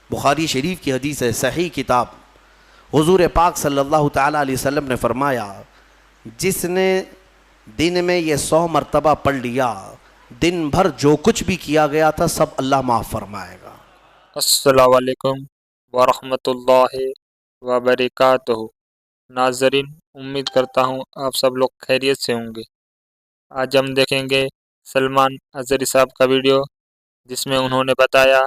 بخاری شریف کی حدیث ہے، صحیح کتاب. حضور پاک صلی اللہ تعالیٰ علیہ وسلم نے فرمایا جس نے دن میں یہ 100 مرتبہ پڑھ لیا، دن بھر جو کچھ بھی کیا گیا تھا سب اللہ معاف فرمائے گا. السلام علیکم ورحمۃ اللہ وبرکاتہ. ناظرین، امید کرتا ہوں آپ سب لوگ خیریت سے ہوں گے. آج ہم دیکھیں گے سلمان اظہری صاحب کا ویڈیو، جس میں انہوں نے بتایا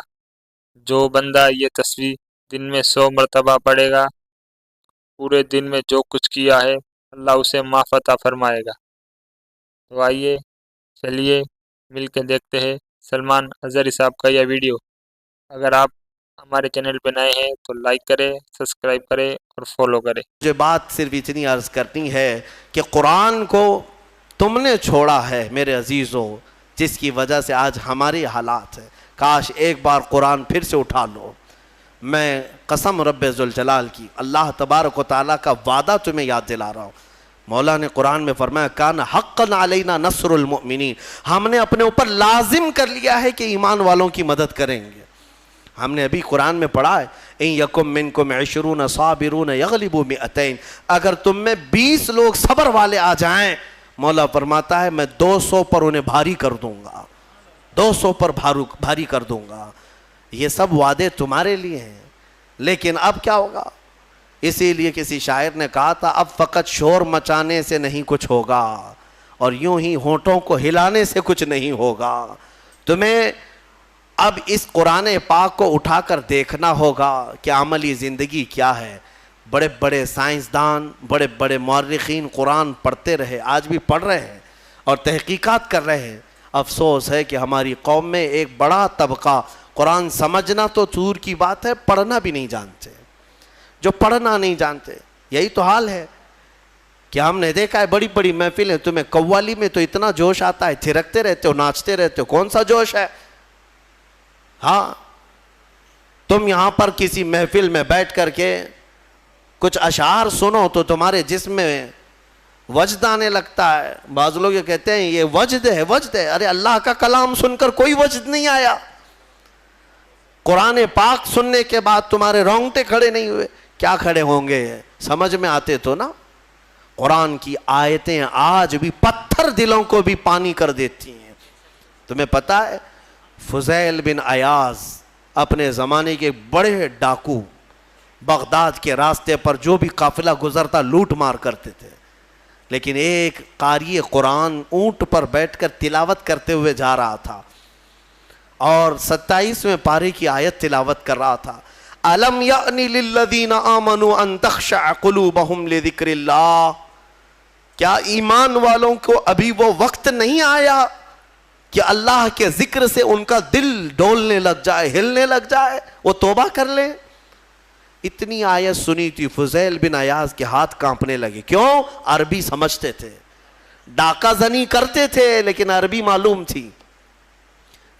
جو بندہ یہ تصویر دن میں 100 مرتبہ پڑھے گا، پورے دن میں جو کچھ کیا ہے اللہ اسے معاف عطا فرمائے گا. تو آئیے چلیے مل کے دیکھتے ہیں سلمان اظہری صاحب کا یہ ویڈیو. اگر آپ ہمارے چینل پہ نئے ہیں تو لائک کریں، سبسکرائب کریں اور فالو کریں. مجھے بات صرف اتنی عرض کرنی ہے کہ قرآن کو تم نے چھوڑا ہے میرے عزیزوں، جس کی وجہ سے آج ہمارے حالات ہیں. کاش ایک بار قرآن پھر سے اٹھا لو. میں قسم رب ذوالجلال کی، اللہ تبارک و تعالیٰ کا وعدہ تمہیں یاد دلا رہا ہوں. مولا نے قرآن میں فرمایا کان حقا علینا نصر المؤمنین، ہم نے اپنے اوپر لازم کر لیا ہے کہ ایمان والوں کی مدد کریں گے. ہم نے ابھی قرآن میں پڑھا ہے ان یکم منکم 20 صابرون یغلبوا 200، اگر تم میں 20 لوگ صبر والے آ جائیں، مولا فرماتا ہے میں 200 پر انہیں بھاری کر دوں گا، 200 پر بھاری کر دوں گا. یہ سب وعدے تمہارے لیے ہیں. لیکن اب کیا ہوگا؟ اسی لیے کسی شاعر نے کہا تھا اب فقط شور مچانے سے نہیں کچھ ہوگا، اور یوں ہی ہونٹوں کو ہلانے سے کچھ نہیں ہوگا. تمہیں اب اس قرآن پاک کو اٹھا کر دیکھنا ہوگا کہ عملی زندگی کیا ہے. بڑے بڑے سائنسدان، بڑے بڑے مورخین قرآن پڑھتے رہے، آج بھی پڑھ رہے ہیں اور تحقیقات کر رہے ہیں. افسوس ہے کہ ہماری قوم میں ایک بڑا طبقہ قرآن سمجھنا تو دور کی بات ہے، پڑھنا بھی نہیں جانتے. جو پڑھنا نہیں جانتے، یہی تو حال ہے کہ ہم نے دیکھا ہے بڑی بڑی محفلیں، تمہیں قوالی میں تو اتنا جوش آتا ہے، تھرکتے رہتے ہو، ناچتے رہتے ہو، کون سا جوش ہے؟ ہاں، تم یہاں پر کسی محفل میں بیٹھ کر کے کچھ اشعار سنو تو تمہارے جسم میں وجد آنے لگتا ہے. بعض لوگ یہ کہتے ہیں یہ وجد ہے، وجد ہے. ارے اللہ کا کلام سن کر کوئی وجد نہیں آیا. قرآن پاک سننے کے بعد تمہارے رونگٹے کھڑے نہیں ہوئے. کیا کھڑے ہوں گے؟ سمجھ میں آتے تو نا. قرآن کی آیتیں آج بھی پتھر دلوں کو بھی پانی کر دیتی ہیں. تمہیں پتہ ہے فضیل بن عیاض اپنے زمانے کے بڑے ڈاکو، بغداد کے راستے پر جو بھی قافلہ گزرتا لوٹ مار کرتے تھے. لیکن ایک قاری قرآن اونٹ پر بیٹھ کر تلاوت کرتے ہوئے جا رہا تھا اور 27ویں پارے کی آیت تلاوت کر رہا تھا. أَلَمْ يَأْنِ لِلَّذِينَ آمَنُوا أَن تَخْشَعَ قُلُوبَهُمْ لِذِكْرِ اللَّهِ، کیا ایمان والوں کو ابھی وہ وقت نہیں آیا کہ اللہ کے ذکر سے ان کا دل ڈولنے لگ جائے، ہلنے لگ جائے، وہ توبہ کر لیں؟ اتنی آیت سنی تھی فضیل بن عیاض کے ہاتھ کانپنے لگے. کیوں؟ عربی سمجھتے تھے، ڈاکہ زنی کرتے تھے لیکن عربی معلوم تھی.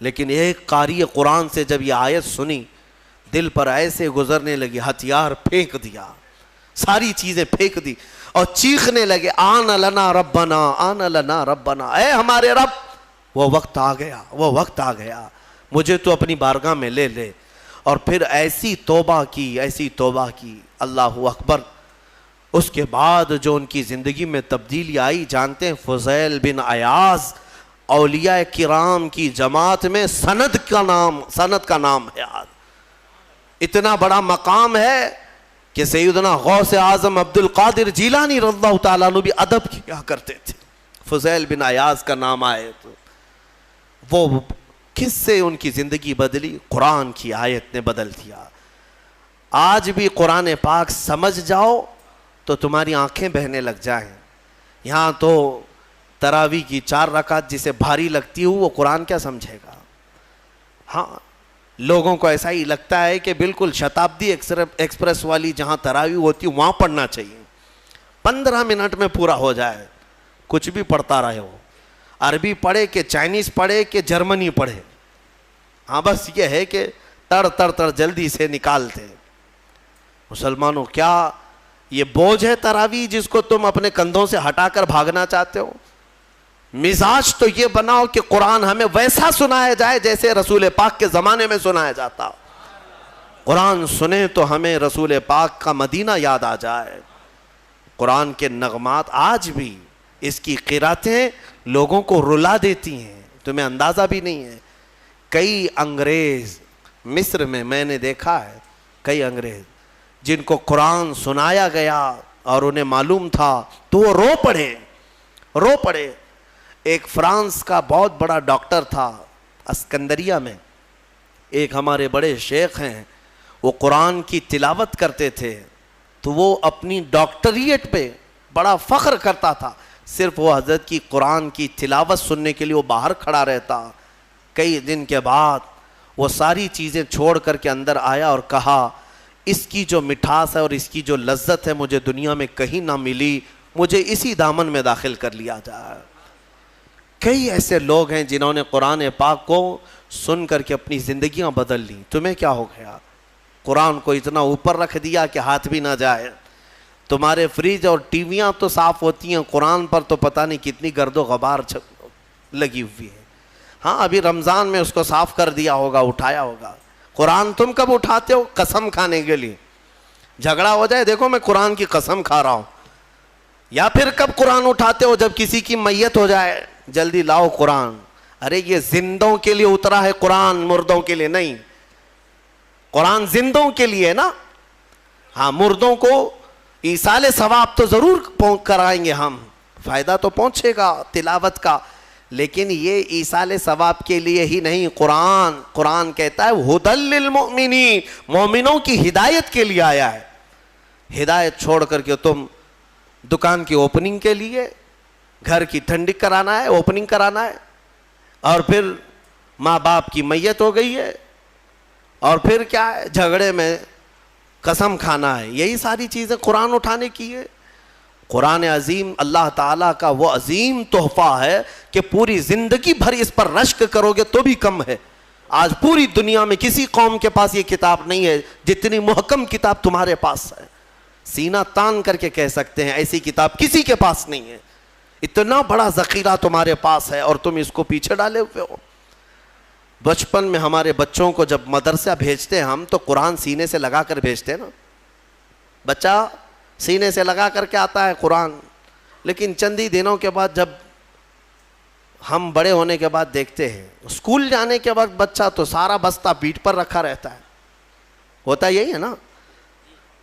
لیکن ایک قاری قرآن سے جب یہ آیت سنی، دل پر ایسے گزرنے لگی، ہتھیار پھینک دیا، ساری چیزیں پھینک دی اور چیخنے لگے آن لنا ربنا، آن لنا ربنا، اے ہمارے رب وہ وقت آ گیا، وہ وقت آ گیا، مجھے تو اپنی بارگاہ میں لے لے. اور پھر ایسی توبہ کی، ایسی توبہ کی، اللہ اکبر. اس کے بعد جو ان کی زندگی میں تبدیلی آئی جانتے ہیں؟ فضیل بن عیاض اولیاء کرام کی جماعت میں سند کا نام ہے. آج اتنا بڑا مقام ہے کہ سیدنا غوث اعظم عبد القادر جیلانی رضی اللہ تعالیٰ عنہ بھی ادب کیا کرتے تھے. فضیل بن عیاض کا نام آئے تو وہ کس سے ان کی زندگی بدلی؟ قرآن کی آیت نے بدل دیا. آج بھی قرآن پاک سمجھ جاؤ تو تمہاری آنکھیں بہنے لگ جائیں. یہاں تو تراویح کی 4 رکعت جسے بھاری لگتی ہو وہ قرآن کیا سمجھے گا؟ ہاں، لوگوں کو ایسا ہی لگتا ہے کہ بالکل شتابدی ایکسپریس والی جہاں تراویح ہوتی وہاں پڑھنا چاہیے، 15 منٹ میں پورا ہو جائے. کچھ بھی پڑھتا رہے ہو، عربی پڑھے کہ چائنیز پڑھے کہ جرمنی پڑھے، ہاں بس یہ ہے کہ تڑ جلدی سے نکالتے. مسلمانوں، کیا یہ بوجھ ہے تراویح جس کو تم اپنے کندھوں سے ہٹا کر بھاگنا چاہتے ہو؟ مزاج تو یہ بناؤ کہ قرآن ہمیں ویسا سنایا جائے جیسے رسول پاک کے زمانے میں سنایا جاتا. قرآن سنیں تو ہمیں رسول پاک کا مدینہ یاد آ جائے. قرآن کے نغمات آج بھی اس کی قراتیں لوگوں کو رلا دیتی ہیں, تمہیں اندازہ بھی نہیں ہے. کئی انگریز مصر میں نے دیکھا ہے, کئی انگریز جن کو قرآن سنایا گیا اور انہیں معلوم تھا تو وہ رو پڑے. ایک فرانس کا بہت بڑا ڈاکٹر تھا اسکندریہ میں, ایک ہمارے بڑے شیخ ہیں, وہ قرآن کی تلاوت کرتے تھے تو وہ اپنی ڈاکٹریٹ پہ بڑا فخر کرتا تھا. صرف وہ حضرت کی قرآن کی تلاوت سننے کے لیے وہ باہر کھڑا رہتا. کئی دن کے بعد وہ ساری چیزیں چھوڑ کر کے اندر آیا اور کہا اس کی جو مٹھاس ہے اور اس کی جو لذت ہے مجھے دنیا میں کہیں نہ ملی, مجھے اسی دامن میں داخل کر لیا جائے. کئی ایسے لوگ ہیں جنہوں نے قرآن پاک کو سن کر کے اپنی زندگیاں بدل لیں. تمہیں کیا ہو گیا؟ قرآن کو اتنا اوپر رکھ دیا کہ ہاتھ بھی نہ جائے. تمہارے فریج اور ٹی ویاں تو صاف ہوتی ہیں, قرآن پر تو پتہ نہیں کتنی گرد و غبار لگی ہوئی ہے. ہاں ابھی رمضان میں اس کو صاف کر دیا ہوگا, اٹھایا ہوگا. قرآن تم کب اٹھاتے ہو؟ قسم کھانے کے لیے. جھگڑا ہو جائے دیکھو میں قرآن کی قسم کھا رہا ہوں. یا پھر کب قرآن اٹھاتے ہو؟ جب کسی کی میت ہو جائے, جلدی لاؤ قرآن. ارے یہ زندوں کے لیے اترا ہے قرآن, مردوں کے لیے نہیں. قرآن زندوں کے لیے ہے نا. ہاں مردوں کو ایصال ثواب تو ضرور کرائیں گے ہم, فائدہ تو پہنچے گا تلاوت کا, لیکن یہ ایصال ثواب کے لیے ہی نہیں. قرآن کہتا ہے ھدی للمؤمنین, مومنوں کی ہدایت کے لیے آیا ہے. ہدایت چھوڑ کر کے تم دکان کی اوپننگ کے لیے, گھر کی ٹھنڈک کرانا ہے, اوپننگ کرانا ہے, اور پھر ماں باپ کی میت ہو گئی ہے, اور پھر کیا ہے جھگڑے میں قسم کھانا ہے. یہی ساری چیزیں قرآن اٹھانے کی ہے. قرآن عظیم اللہ تعالیٰ کا وہ عظیم تحفہ ہے کہ پوری زندگی بھر اس پر رشک کرو گے تو بھی کم ہے. آج پوری دنیا میں کسی قوم کے پاس یہ کتاب نہیں ہے جتنی محکم کتاب تمہارے پاس ہے. سینہ تان کر کے کہہ سکتے ہیں ایسی کتاب کسی کے پاس نہیں ہے. اتنا بڑا ذخیرہ تمہارے پاس ہے اور تم اس کو پیچھے ڈالے ہوئے ہو. بچپن میں ہمارے بچوں کو جب مدرسہ بھیجتے ہیں ہم تو قرآن سینے سے لگا کر بھیجتے ہیں نا. بچہ سینے سے لگا کر کے آتا ہے قرآن, لیکن چندی دنوں کے بعد جب ہم بڑے ہونے کے بعد دیکھتے ہیں اسکول جانے کے وقت بچہ تو سارا بستہ پیٹھ پر رکھا رہتا ہے. ہوتا یہی ہے نا,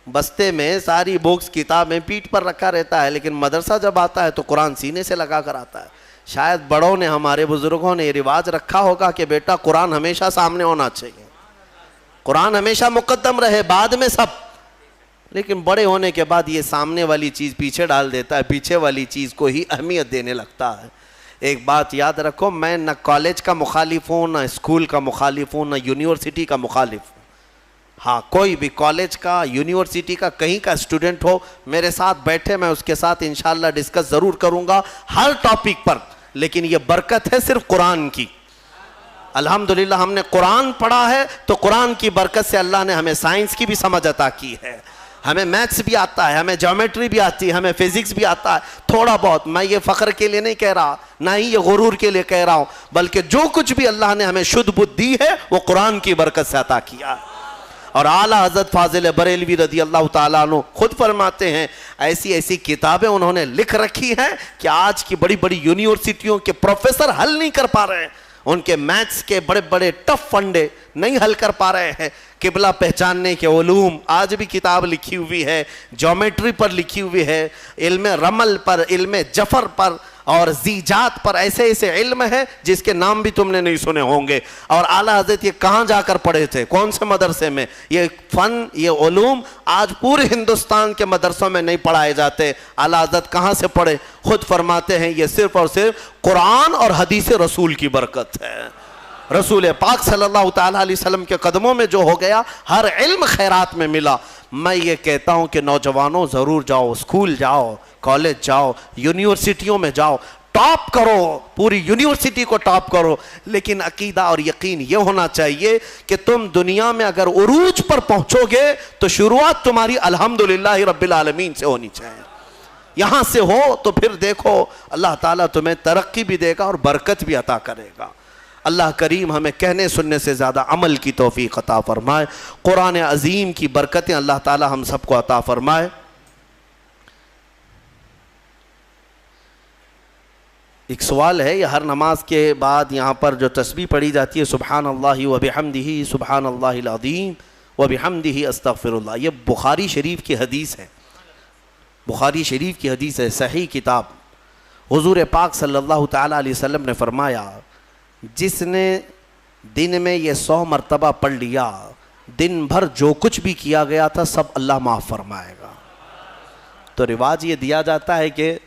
بستے میں ساری بکس کتابیں پیٹھ پر رکھا رہتا ہے, لیکن مدرسہ جب آتا ہے تو قرآن سینے سے لگا کر آتا ہے. شاید بڑوں نے, ہمارے بزرگوں نے یہ رواج رکھا ہوگا کہ بیٹا قرآن ہمیشہ سامنے ہونا چاہیے, قرآن ہمیشہ مقدم رہے, بعد میں سب. لیکن بڑے ہونے کے بعد یہ سامنے والی چیز پیچھے ڈال دیتا ہے, پیچھے والی چیز کو ہی اہمیت دینے لگتا ہے. ایک بات یاد رکھو, میں نہ کالج کا مخالف ہوں, نہ اسکول کا مخالف ہوں, نہ یونیورسٹی کا مخالف ہوں. ہاں کوئی بھی کالج کا, یونیورسٹی کا, کہیں کا اسٹوڈنٹ ہو میرے ساتھ بیٹھے, میں اس کے ساتھ انشاءاللہ ڈسکس ضرور کروں گا ہر ٹاپک پر. لیکن یہ برکت ہے صرف قرآن کی. الحمدللہ ہم نے قرآن پڑھا ہے تو قرآن کی برکت سے اللہ نے ہمیں سائنس کی بھی سمجھ عطا کی ہے, ہمیں میتھس بھی آتا ہے, ہمیں جیومیٹری بھی آتی ہے, ہمیں فزکس بھی آتا ہے تھوڑا بہت. میں یہ فخر کے لیے نہیں کہہ رہا, نہ ہی یہ غرور کے لیے کہہ رہا ہوں, بلکہ جو کچھ بھی اللہ نے ہمیں شدھ بدھ دی ہے وہ قرآن کی برکت سے عطا کیا. اور اعلیٰ حضرت فاضل بریلوی رضی اللہ تعالیٰ عنہ خود فرماتے ہیں ایسی ایسی کتابیں انہوں نے لکھ رکھی ہیں کہ آج کی بڑی بڑی یونیورسٹیوں کے پروفیسر حل نہیں کر پا رہے ہیں. ان کے میتھس کے بڑے بڑے ٹف فنڈے نہیں حل کر پا رہے ہیں. قبلہ پہچاننے کے علوم آج بھی کتاب لکھی ہوئی ہے, جیومیٹری پر لکھی ہوئی ہے, علم رمل پر, علم جفر پر اور زیجات پر, ایسے ایسے علم ہے جس کے نام بھی تم نے نہیں سنے ہوں گے. اور اعلیٰ حضرت یہ کہاں جا کر پڑھے تھے, کون سے مدرسے میں؟ یہ فن, یہ علوم آج پورے ہندوستان کے مدرسوں میں نہیں پڑھائے جاتے. اعلیٰ حضرت کہاں سے پڑھے؟ خود فرماتے ہیں یہ صرف اور صرف قرآن اور حدیث رسول کی برکت ہے. رسول پاک صلی اللہ تعالیٰ علیہ وسلم کے قدموں میں جو ہو گیا ہر علم خیرات میں ملا. میں یہ کہتا ہوں کہ نوجوانوں ضرور جاؤ, اسکول جاؤ, کالج جاؤ, یونیورسٹیوں میں جاؤ, ٹاپ کرو, پوری یونیورسٹی کو ٹاپ کرو. لیکن عقیدہ اور یقین یہ ہونا چاہیے کہ تم دنیا میں اگر عروج پر پہنچو گے تو شروعات تمہاری الحمدللہ رب العالمین سے ہونی چاہیے. یہاں سے ہو تو پھر دیکھو اللہ تعالیٰ تمہیں ترقی بھی دے گا اور برکت بھی عطا کرے گا. اللہ کریم ہمیں کہنے سننے سے زیادہ عمل کی توفیق عطا فرمائے۔ قرآن عظیم کی برکتیں اللہ تعالی ہم سب کو عطا فرمائے۔ ایک سوال ہے، یہ ہر نماز کے بعد یہاں پر جو تسبیح پڑھی جاتی ہے سبحان اللہ وبحمدہ سبحان اللہ العظیم وبحمدہ استغفر اللہ، یہ بخاری شریف کی حدیث ہے، بخاری شریف کی حدیث ہے، صحیح کتاب۔ حضور پاک صلی اللہ تعالیٰ علیہ وسلم نے فرمایا جس نے دن میں یہ 100 مرتبہ پڑھ لیا، دن بھر جو کچھ بھی کیا گیا تھا سب اللہ معاف فرمائے گا۔ تو رواج یہ دیا جاتا ہے کہ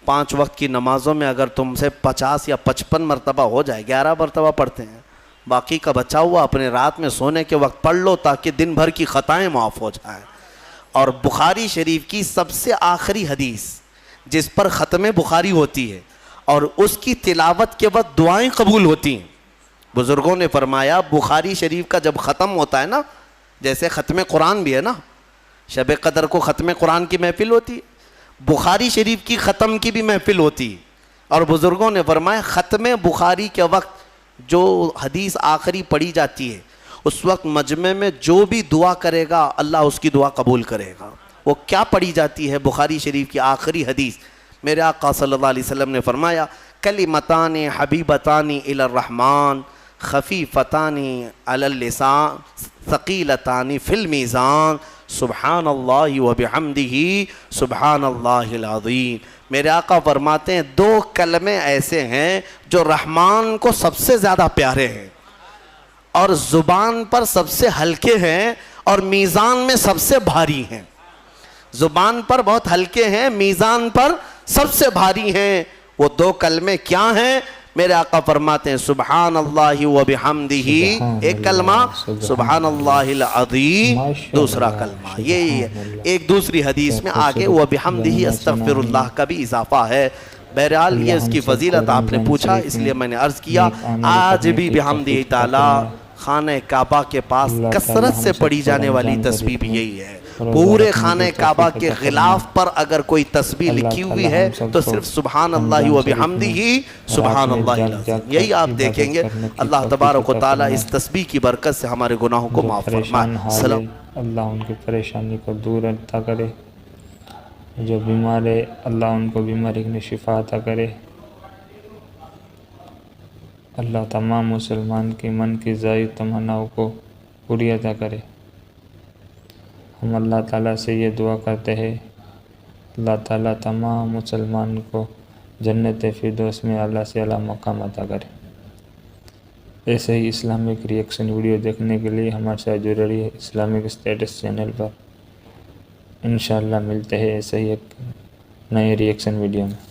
5 وقت کی نمازوں میں اگر تم سے 50 یا 55 مرتبہ ہو جائے، 11 مرتبہ پڑھتے ہیں، باقی کا بچا ہوا اپنے رات میں سونے کے وقت پڑھ لو تاکہ دن بھر کی خطائیں معاف ہو جائیں۔ اور بخاری شریف کی سب سے آخری حدیث جس پر ختم بخاری ہوتی ہے اور اس کی تلاوت کے وقت دعائیں قبول ہوتی ہیں، بزرگوں نے فرمایا بخاری شریف کا جب ختم ہوتا ہے نا، جیسے ختم قرآن بھی ہے نا، شب قدر کو ختم قرآن کی محفل ہوتی ہے، بخاری شریف کی ختم کی بھی محفل ہوتی ہے، اور بزرگوں نے فرمایا ختم بخاری کے وقت جو حدیث آخری پڑھی جاتی ہے اس وقت مجمع میں جو بھی دعا کرے گا اللہ اس کی دعا قبول کرے گا۔ وہ کیا پڑھی جاتی ہے؟ بخاری شریف کی آخری حدیث، میرے آقا صلی اللہ علیہ وسلم نے فرمایا کلمتان حبیبتان الی الرحمن خفیفتان علی اللسان ثقیلتان فی المیزان سبحان اللہ وبحمدہ سبحان اللہ العظیم۔ میرے آقا فرماتے ہیں 2 کلمے ایسے ہیں جو رحمان کو سب سے زیادہ پیارے ہیں اور زبان پر سب سے ہلکے ہیں اور میزان میں سب سے بھاری ہیں۔ زبان پر بہت ہلکے ہیں، میزان پر سب سے بھاری ہیں۔ وہ 2 کلمے کیا ہیں؟ میرے آقا فرماتے ہیں سبحان اللہ وبحمدہ ایک کلمہ، سبحان اللہ العظیم دوسرا کلمہ۔ یہی ہے۔ ایک دوسری حدیث میں آگے وبحمدہ استغفر اللہ کا بھی اضافہ ہے۔ بہرحال یہ اس کی فضیلت آپ نے پوچھا اس لیے میں نے عرض کیا، آج بھی بحمدہ تعالی خانہ کعبہ کے پاس کثرت سے پڑھی جانے والی تسبیح بھی یہی ہے۔ پورے خانہ کعبہ کے غلاف پر اگر کوئی تسبیح لکھی ہوئی ہے تو صرف سبحان اللہ وبحمدہ سبحان اللہ العظیم، یہی آپ دیکھیں گے۔ اللہ تبارک و تعالیٰ اس تسبیح کی برکت سے ہمارے گناہوں کو معاف فرمائے۔ اللہ ان کی پریشانی کو دور عطا کرے، جو بیمار ہے اللہ ان کو بیماری کی شفا عطا کرے۔ اللہ تمام مسلمان کی من کی زائد تمناؤں کو پوری عطا کرے۔ ہم اللہ تعالیٰ سے یہ دعا کرتے ہیں اللہ تعالیٰ تمام مسلمان کو جنت فردوس میں اعلیٰ سے اعلیٰ مقام عطا کرے۔ ایسے ہی اسلامک ریئیکشن ویڈیو دیکھنے کے لیے ہمارے ساتھ جڑے رہیے اسلامک اسٹیٹس چینل پر۔ انشاءاللہ ملتے ہیں ایسے ہی ایک نئے ریئیکشن ویڈیو میں۔